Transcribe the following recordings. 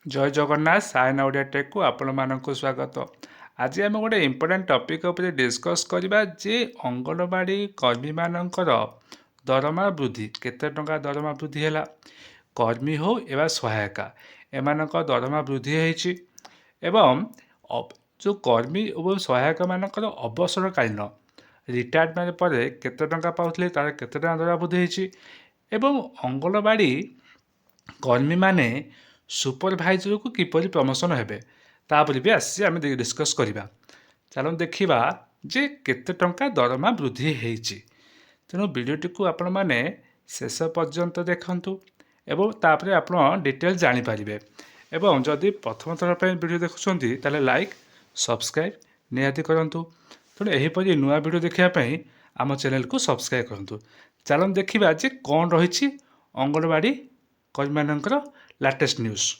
जय जगन्नाथ सायन ओडिया टेक को आपण मानक स्वागत। आज आम गोटे इम्पोर्टाट टॉपिक उपर डिस्कस करबा जे अंगनवाड़ी कर्मी मानकर दरमा वृद्धि केते टंका दरमा वृद्धि हैला। कर्मी हो एवं सहायिका एमानक दरमा वृद्धि होईछि एवं जो कर्मी और सहायक मानकर अवसरकालीन रिटायरमेंट पर केते टंका पाउथले तार केते टंका दरमा वृद्धि होईछि एवं अंगनवाड़ी कर्मी माने सुपरभाइजर को किपरि प्रमोशन हेबे तापर भी आसी आम डिस्कस करवा। चलो देखा जे केते टंका दरमा वृद्धि होईछि। तेणु वीडियोटी को आपण माने शेष पर्यंत देखंतु एवं तापर आपण डिटेल जानि परिबे। एवं जदि प्रथम थर पे वीडियो देखुछंती ताले लाइक सब्सक्राइब निहाती करंतु। तेणु एहीपरि नुआ वीडियो देखिया पई आम चैनल को सब्सक्राइब करंतु। चलो देखिबा जे कोन रहिछि अंगनवाड़ी कर्मी मानकर लेटेस्ट न्यूज।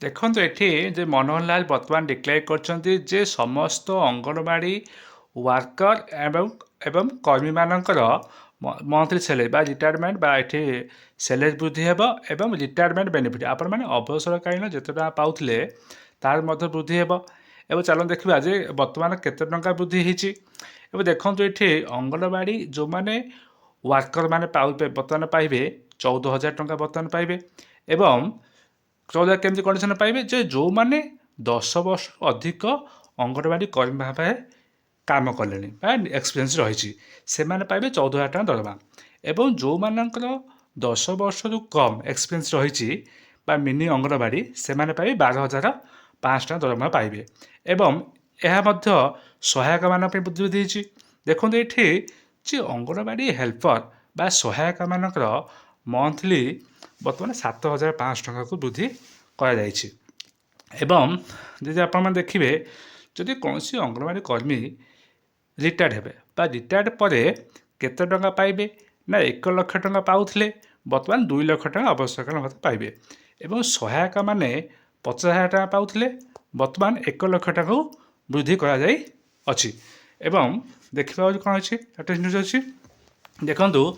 देखो ये मनोहर लाल बर्तमान डिक्लेयर कर समस्त अंगनवाड़ी वर्कर एवं कर्मी मानकर मंथली सैलरी बा रिटायरमेंट बा ये सैलरी वृद्धि हेब एवं रिटायरमेंट बेनिफिट आपण मैंने अवसरकालीन जिते टाँग पाते तार मध्य वृद्धि हेब। एवं चलो देखा जे बर्तमान केते टंका वृद्धि होईछि। एवं देखो ये अंगनवाड़ी जो मैंने वर्कर मैंने बर्तमान पाइबे 14,000 टंका बर्तमान पाइबे एवं 14,000 केमती कंडीशन पाइबे जे जो मैंने 10 वर्ष अधिक अंगनवाड़ी कर्मी भाव काम कले एक्सपीरियंस रही से पाइबे 14,000 टका दरमा एवं जो मानकर 10 वर्ष रु कम एक्सपीरियंस रही मिनी अंगनवाड़ी से पाइबे 12,500 टका दरमा पाइबे एवं यह मध्य सहायक मान वृद्धि देती। देखो ये जे अंगनवाड़ी हेल्पर बा सहायक मानकर मंथली बर्तमान 7,500 टका को वृद्धि कराଯାଇଛି। एवं जदि आपण देखिए जदि कौन अंगनवाड़ी कर्मी रिटायर्ड हेबे बा रिटायर्ड पर केते टंका पाइबे ना 1 लाख टंका पाउथले बर्तमान 2 लाख टंका आवश्यक पाइबे एवं सहायक माने 50,000 टंका पाउथले बर्तमान 1 लाख टंका वृद्धि करा जाई अछि। एवं देखिबा कौन अछि लेटेस्ट न्यूज अछि। देखंतु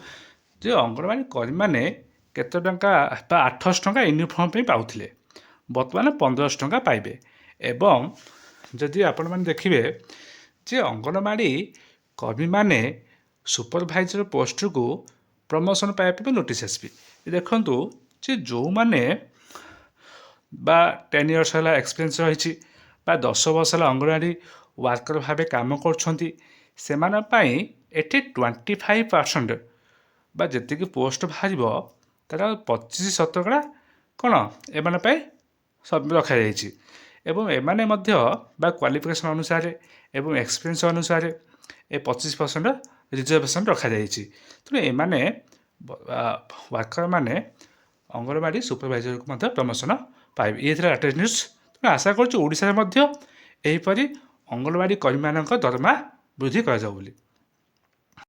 जे अंगनवाड़ी कर्मी माने केते टंका 800 टंका यूनिफॉर्म पे पाउथले बर्तमान 1500 टंका पाइबे एवं जदि आपण माने देखिबे जे अंगनवाड़ी कर्मी माने सुपरभाइजर पोस्ट को प्रमोशन पाइबे नोटिस आसबे। देखंतु जे जो माने बा 10 इयर्स है एक्सपीरियंस रही 10 वर्ष है अंगनवाड़ी वर्कर भाव काम कर से 25% बा जी पोस्ट बाहर तार 25% कौन एम रखा एवं एमाने बा क्वालिफिकेशन अनुसार एवं एक्सपीरियंस अनुसार ए 25% रिजर्वेशन रखा तेणु एमाने वर्कर माने अंगनवाड़ी सुपरभाइजर को प्रमोशन पाइबे। ये लेटेस्ट न्यूज। तेणु आशा करूँ ओडिशा रे एहीपरि अंगनवाड़ी कर्मी मानक दरमा वृद्धि करा जाऊ बोली।